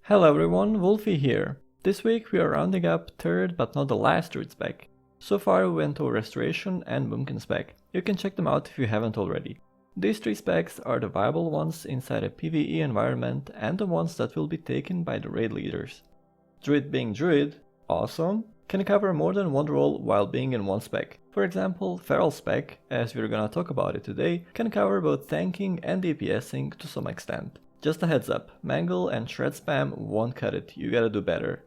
Hello everyone, Volfey here. This week we are rounding up third but not the last Druid spec. So far we went over Restoration and Boomkin spec. You can check them out if you haven't already. These three specs are the viable ones inside a PvE environment and the ones that will be taken by the raid leaders. Druid being Druid, awesome, can cover more than one role while being in one spec. For example, Feral spec, as we're gonna talk about it today, can cover both tanking and DPSing to some extent. Just a heads up, Mangle and Shred Spam won't cut it, you gotta do better.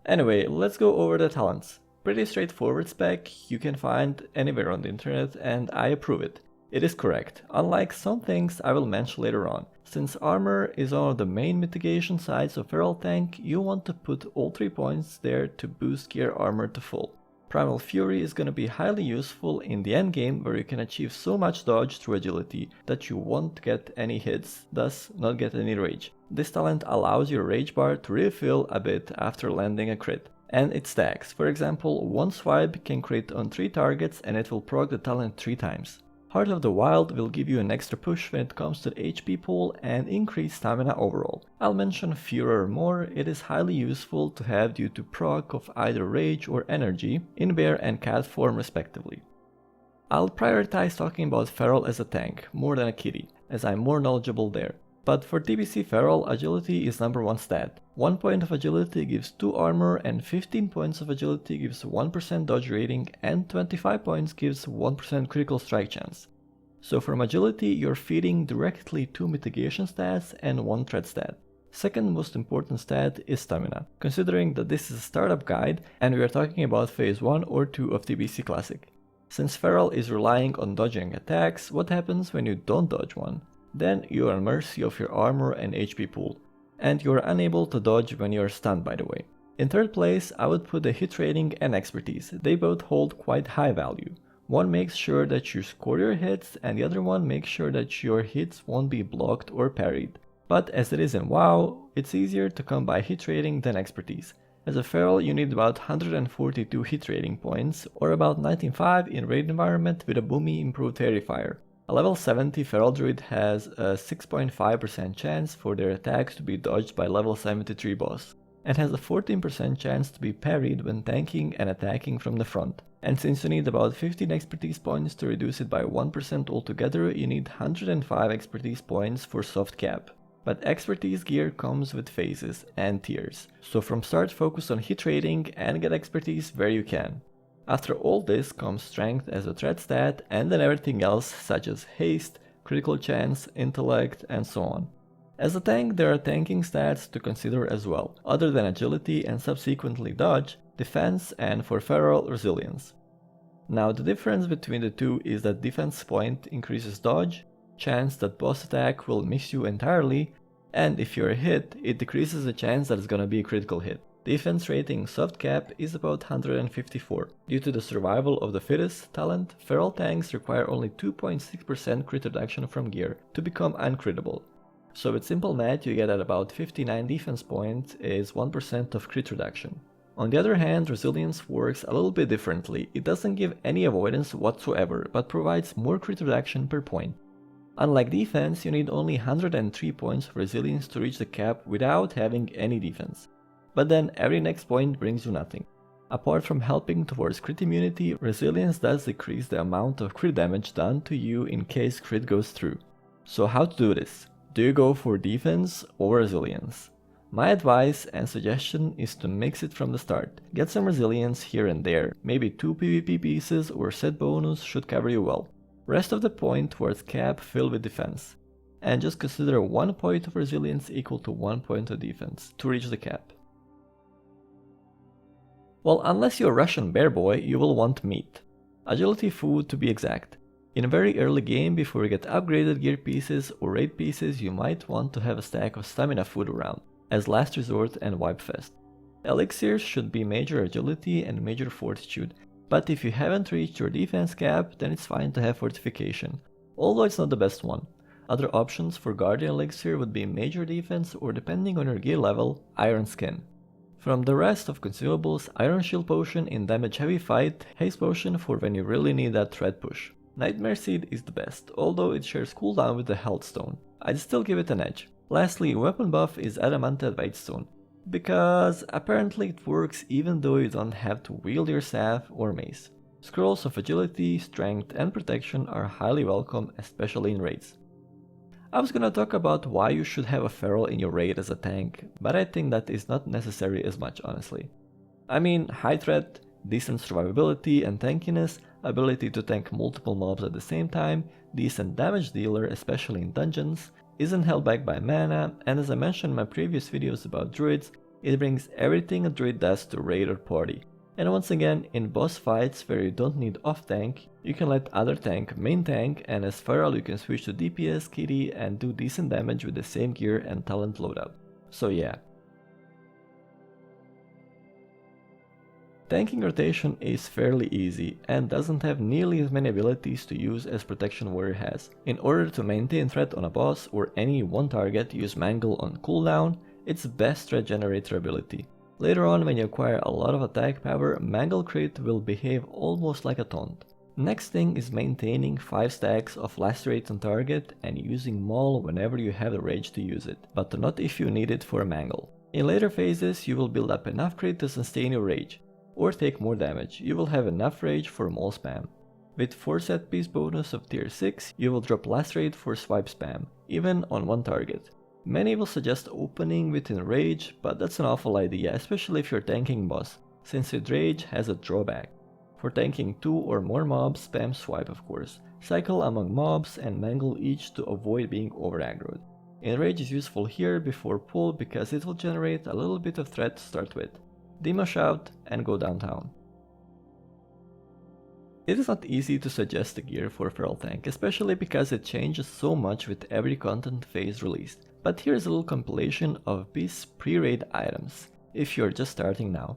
Anyway, let's go over the talents. Pretty straightforward spec, you can find anywhere on the internet and I approve it. It is correct, unlike some things I will mention later on. Since armor is one of the main mitigation sides of Feral Tank, you want to put all 3 points there to boost gear armor to full. Primal Fury is gonna be highly useful in the endgame where you can achieve so much dodge through agility that you won't get any hits, thus not get any rage. This talent allows your rage bar to refill a bit after landing a crit. And it stacks, for example, one swipe can crit on 3 targets and it will proc the talent 3 times. Heart of the Wild will give you an extra push when it comes to the HP pool and increase stamina overall. I'll mention Furor more, it is highly useful to have due to proc of either rage or energy in bear and cat form respectively. I'll prioritize talking about Feral as a tank more than a kitty, as I'm more knowledgeable there. But for TBC Feral, agility is number 1 stat. 1 point of agility gives 2 armor and 15 points of agility gives 1% dodge rating and 25 points gives 1% critical strike chance. So from agility you're feeding directly 2 mitigation stats and 1 threat stat. Second most important stat is stamina, considering that this is a startup guide and we are talking about phase 1 or 2 of TBC Classic. Since Feral is relying on dodging attacks, what happens when you don't dodge one? Then you are at mercy of your armor and HP pool, and you are unable to dodge when you are stunned, by the way. In third place, I would put the hit rating and expertise. They both hold quite high value. One makes sure that you score your hits and the other one makes sure that your hits won't be blocked or parried. But as it is in WoW, it's easier to come by hit rating than expertise. As a Feral you need about 142 hit rating points or about 95 in raid environment with a boomy improved Terrifier. A level 70 Feral Druid has a 6.5% chance for their attacks to be dodged by level 73 boss, and has a 14% chance to be parried when tanking and attacking from the front. And since you need about 15 expertise points to reduce it by 1% altogether, you need 105 expertise points for soft cap. But expertise gear comes with phases and tiers, so from start focus on hit rating and get expertise where you can. After all this comes strength as a threat stat and then everything else such as haste, critical chance, intellect and so on. As a tank there are tanking stats to consider as well, other than agility and subsequently dodge, defense and for Feral resilience. Now the difference between the two is that defense point increases dodge, chance that boss attack will miss you entirely, and if you're hit it decreases the chance that it's gonna be a critical hit. Defense rating soft cap is about 154. Due to the survival of the fittest talent, Feral tanks require only 2.6% crit reduction from gear to become uncrittable. So with simple math you get at about 59 defense points is 1% of crit reduction. On the other hand, resilience works a little bit differently. It doesn't give any avoidance whatsoever, but provides more crit reduction per point. Unlike defense, you need only 103 points of resilience to reach the cap without having any defense. But then every next point brings you nothing. Apart from helping towards crit immunity, resilience does decrease the amount of crit damage done to you in case crit goes through. So how to do this? Do you go for defense or resilience? My advice and suggestion is to mix it from the start. Get some resilience here and there, maybe 2 PvP pieces or set bonus should cover you well. Rest of the point towards cap fill with defense. And just consider 1 point of resilience equal to 1 point of defense to reach the cap. Well, unless you're a Russian bear boy, you will want meat. Agility food to be exact. In a very early game before you get upgraded gear pieces or raid pieces you might want to have a stack of stamina food around, as last resort and wipe fest. Elixirs should be major agility and major fortitude, but if you haven't reached your defense cap then it's fine to have fortification, although it's not the best one. Other options for guardian elixir would be major defense or depending on your gear level, iron skin. From the rest of consumables, Iron Shield Potion in damage heavy fight, Haste Potion for when you really need that thread push. Nightmare Seed is the best, although it shares cooldown with the Health Stone. I'd still give it an edge. Lastly, weapon buff is Adamanted Whitestone. because apparently it works even though you don't have to wield your staff or mace. Scrolls of agility, strength and protection are highly welcome, especially in raids. I was gonna talk about why you should have a feral in your raid as a tank, but I think that is not necessary as much, honestly. I mean, high threat, decent survivability and tankiness, ability to tank multiple mobs at the same time, decent damage dealer especially in dungeons, isn't held back by mana, and as I mentioned in my previous videos about druids, it brings everything a druid does to raid or party. And once again, in boss fights where you don't need off tank, you can let other tank main tank, and as feral you can switch to DPS kitty and do decent damage with the same gear and talent loadout. So yeah. Tanking rotation is fairly easy and doesn't have nearly as many abilities to use as Protection Warrior has. In order to maintain threat on a boss or any one target, use Mangle on cooldown, its best threat generator ability. Later on, when you acquire a lot of attack power, Mangle Crit will behave almost like a taunt. Next thing is maintaining 5 stacks of Lacerate on target and using Maul whenever you have the rage to use it, but not if you need it for a Mangle. In later phases, you will build up enough crit to sustain your rage, or take more damage. You will have enough rage for Maul spam. With 4 set piece bonus of tier 6, you will drop Lacerate for swipe spam, even on one target. Many will suggest opening within rage, but that's an awful idea, especially if you're tanking boss, since with rage has a drawback. For tanking 2 or more mobs, spam swipe of course. Cycle among mobs and mangle each to avoid being over aggroed. Enrage is useful here before pull because it will generate a little bit of threat to start with. Demo Shout and go downtown. It is not easy to suggest a gear for Feral Tank, especially because it changes so much with every content phase released, but here's a little compilation of BiS pre-raid items, if you're just starting now.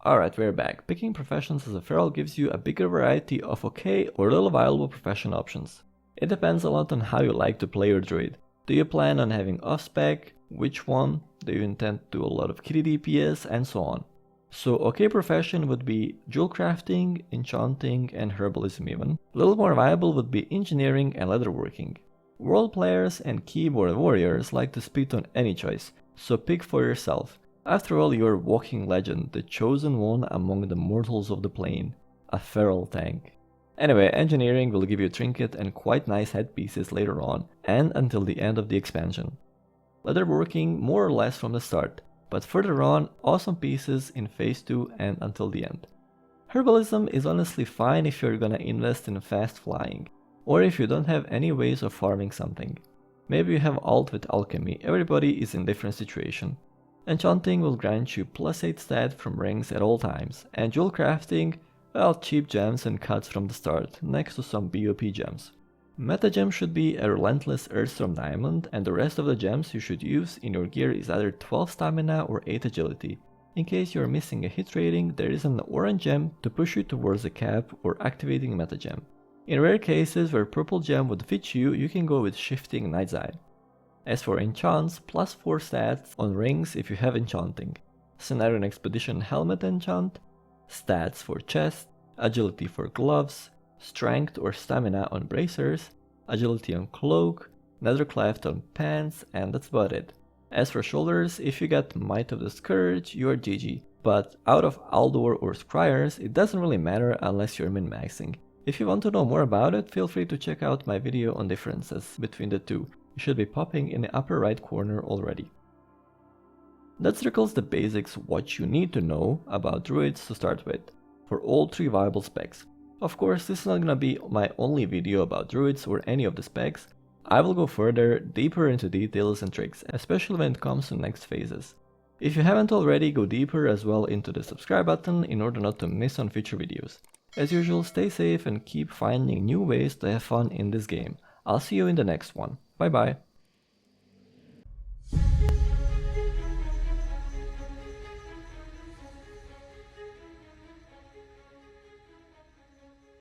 Alright, we're back. Picking professions as a feral gives you a bigger variety of okay or little viable profession options. It depends a lot on how you like to play your druid. Do you plan on having off-spec? Which one? Do you intend to do a lot of kitty DPS? And so on. So okay profession would be jewel crafting, enchanting and herbalism even. A little more viable would be engineering and leatherworking. World players and keyboard warriors like to spit on any choice, so pick for yourself. After all, you're a walking legend, the chosen one among the mortals of the plane, a feral tank. Anyway, engineering will give you a trinket and quite nice headpieces later on, and until the end of the expansion. Leatherworking more or less from the start, but further on, awesome pieces in phase 2 and until the end. Herbalism is honestly fine if you're gonna invest in fast flying, or if you don't have any ways of farming something. Maybe you have alt with alchemy, everybody is in different situation. Enchanting will grant you +8 stat from rings at all times, and jewel crafting, well, cheap gems and cuts from the start, next to some BOP gems. Meta gem should be a relentless Earthstorm diamond, and the rest of the gems you should use in your gear is either 12 stamina or 8 agility. In case you're missing a hit rating, there is an orange gem to push you towards the cap or activating meta gem. In rare cases where purple gem would fit you, you can go with shifting Night's Eye. As for enchants, +4 stats on rings if you have enchanting, Scenario and Expedition helmet enchant, stats for chest, agility for gloves, strength or stamina on bracers, agility on cloak, nethercleft on pants, and that's about it. As for shoulders, if you get Might of the Scourge, you are GG, but out of Aldor or Scryers, it doesn't really matter unless you're min-maxing. If you want to know more about it, feel free to check out my video on differences between the two. It should be popping in the upper right corner already. That circles the basics what you need to know about druids to start with, for all 3 viable specs. Of course, this is not gonna be my only video about druids or any of the specs. I will go further, deeper into details and tricks, especially when it comes to next phases. If you haven't already, go deeper as well into the subscribe button in order not to miss on future videos. As usual, stay safe and keep finding new ways to have fun in this game. I'll see you in the next one. Bye bye.